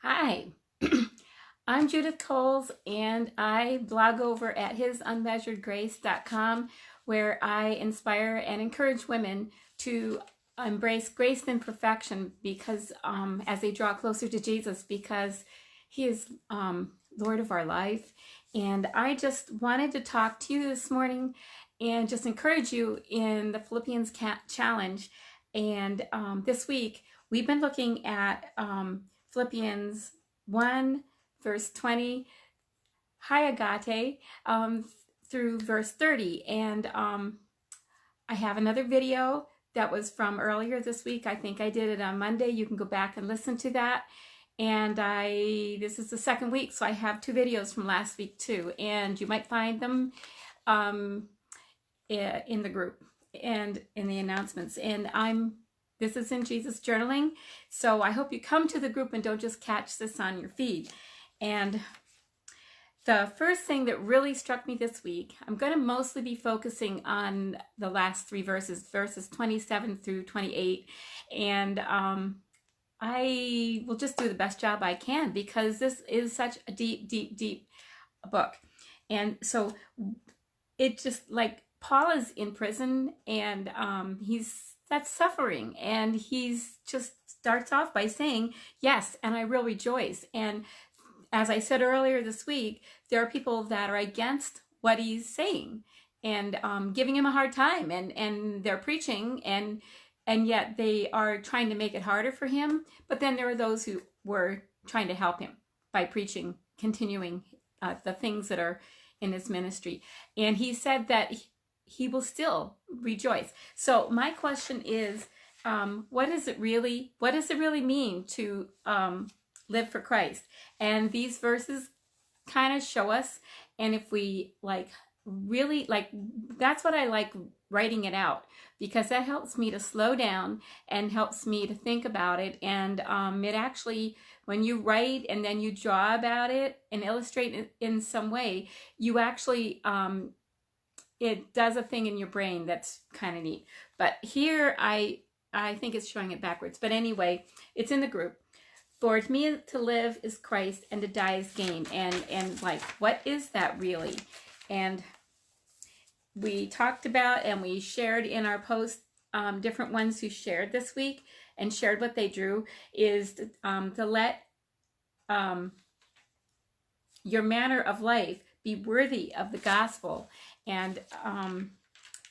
Hi, I'm Judith Coles, and I blog over at hisunmeasuredgrace.com, where I inspire and encourage women to embrace grace and perfection because as they draw closer to Jesus, because He is Lord of our life. And I just wanted to talk to you this morning and just encourage you in the Philippians challenge. And this week, we've been looking at Philippians 1, verse 20, Hyagate, through verse 30. And I have another video that was from earlier this week. I think I did it on Monday. You can go back and listen to that. And this is the second week, so I have two videos from last week too. And you might find them in the group and in the announcements. And this is in Jesus Journaling. So I hope you come to the group and don't just catch this on your feed. And the first thing that really struck me this week, I'm going to mostly be focusing on the last three verses 27 through 28. And I will just do the best job I can because this is such a deep, deep, deep book. And so it just, like, Paul is in prison, and that's suffering, and he's just starts off by saying, yes, and I will rejoice. And as I said earlier this week, there are people that are against what he's saying and giving him a hard time, and they're preaching, and yet they are trying to make it harder for him. But then there are those who were trying to help him by preaching, continuing the things that are in his ministry. And he said that he will still rejoice. So my question is, what does it really mean to live for Christ? And these verses kind of show us. And if we really that's what I like writing it out, because that helps me to slow down and helps me to think about it. And it actually, when you write and then you draw about it and illustrate it in some way, you actually it does a thing in your brain that's kind of neat. But here I think it's showing it backwards. But anyway, it's in the group. For me to live is Christ, and to die is gain. And what is that really? And we talked about, and we shared in our post, different ones who shared this week and shared what they drew, is to let your manner of life be worthy of the gospel. And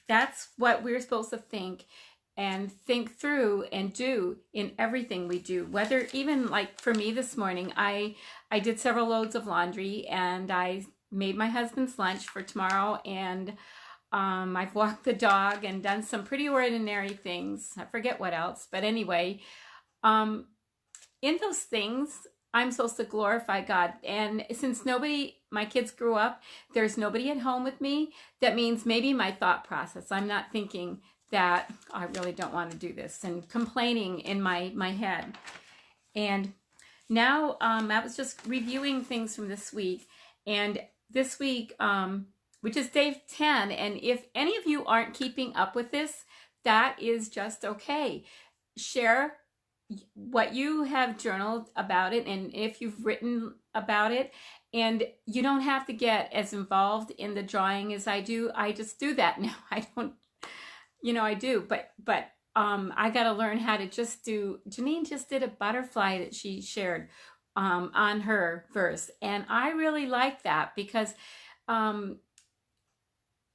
that's what we're supposed to think through and do in everything we do. Whether, even like for me this morning, I did several loads of laundry, and I made my husband's lunch for tomorrow, and I've walked the dog and done some pretty ordinary things. I forget what else, but anyway, in those things, I'm supposed to glorify God. And since my kids grew up, there's nobody at home with me. That means maybe my thought process, I'm not thinking that I really don't want to do this and complaining in my head. And now I was just reviewing things from this week, and this week, which is day 10. And if any of you aren't keeping up with this, that is just okay. Share what you have journaled about it, and if you've written about it. And you don't have to get as involved in the drawing as I do. I just do that now. I don't, I do, but I got to learn how to just do. Janine just did a butterfly that she shared on her verse, and I really like that, because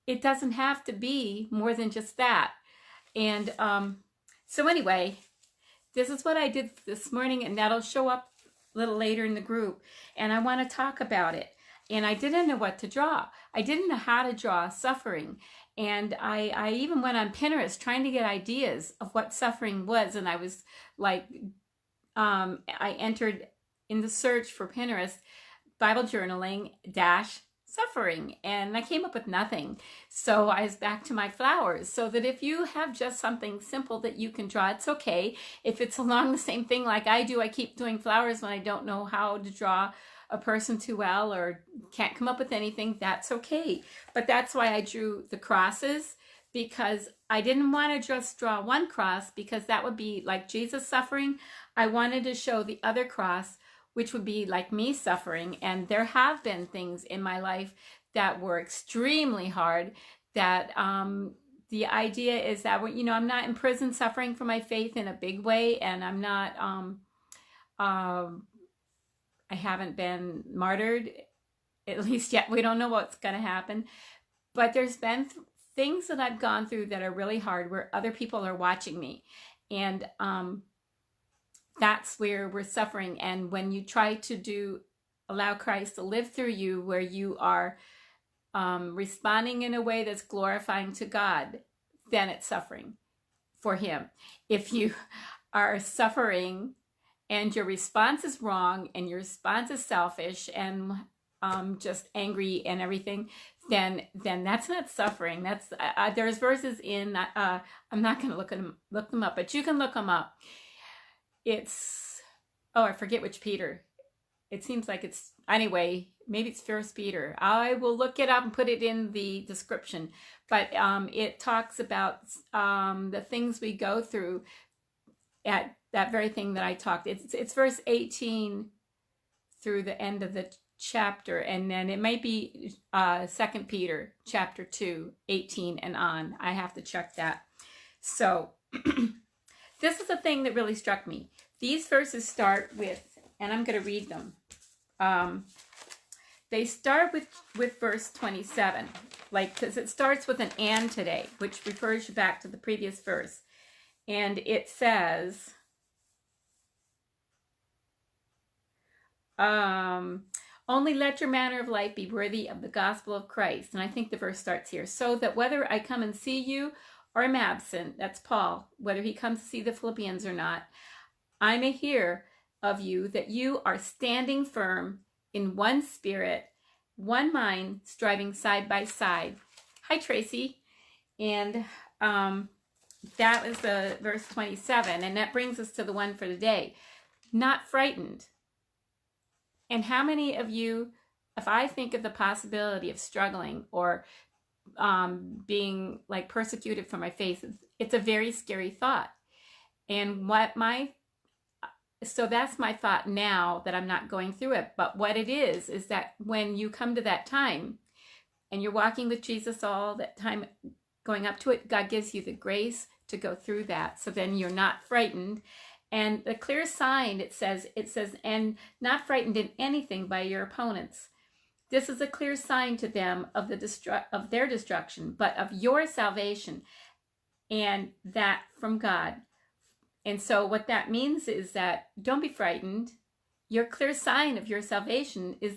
it doesn't have to be more than just that. And so anyway, this is what I did this morning, and that'll show up a little later in the group. And I want to talk about it. And I didn't know what to draw. I didn't know how to draw suffering. And I even went on Pinterest trying to get ideas of what suffering was. And I was like, I entered in the search for Pinterest, Bible journaling -suffering, and I came up with nothing. So I was back to my flowers. So that if you have just something simple that you can draw, it's okay. If it's along the same thing like I do, I keep doing flowers when I don't know how to draw a person too well or can't come up with anything, that's okay. But that's why I drew the crosses, because I didn't want to just draw one cross, because that would be like Jesus suffering. I wanted to show the other cross which would be like me suffering. And there have been things in my life that were extremely hard, that the idea is that, you know, I'm not in prison suffering for my faith in a big way, and I'm not, I haven't been martyred, at least yet. We don't know what's going to happen. But there's been things that I've gone through that are really hard where other people are watching me. And that's where we're suffering. And when you try to allow Christ to live through you, where you are responding in a way that's glorifying to God, then it's suffering for him. If you are suffering and your response is wrong and your response is selfish and just angry and everything, then that's not suffering. That's there's verses in I'm not going to look them up, but you can look them up. It's I forget which Peter. It seems like it's, anyway, maybe it's First Peter. I will look it up and put it in the description. But it talks about the things we go through at that very thing that I talked. It's verse 18 through the end of the chapter, and then it might be 2 Peter chapter 2, 18 and on. I have to check that. So this is the thing that really struck me. These verses start with, and I'm going to read them. They start with verse 27, because it starts with an "and" today, which refers you back to the previous verse. And it says, only let your manner of life be worthy of the gospel of Christ. And I think the verse starts here. So that whether I come and see you or am absent, that's Paul, whether he comes to see the Philippians or not, I may hear of you that you are standing firm in one spirit, one mind, striving side by side. Hi, Tracy. And that was the verse 27. And that brings us to the one for today. Not frightened. And how many of you, if I think of the possibility of struggling or being like persecuted for my faith, it's a very scary thought. And so that's my thought now that I'm not going through it. But what it is that when you come to that time and you're walking with Jesus all that time going up to it, God gives you the grace to go through that. So then you're not frightened. And the clear sign, it says, and not frightened in anything by your opponents. This is a clear sign to them of their destruction, but of your salvation, and that from God. And so what that means is that don't be frightened. Your clear sign of your salvation is that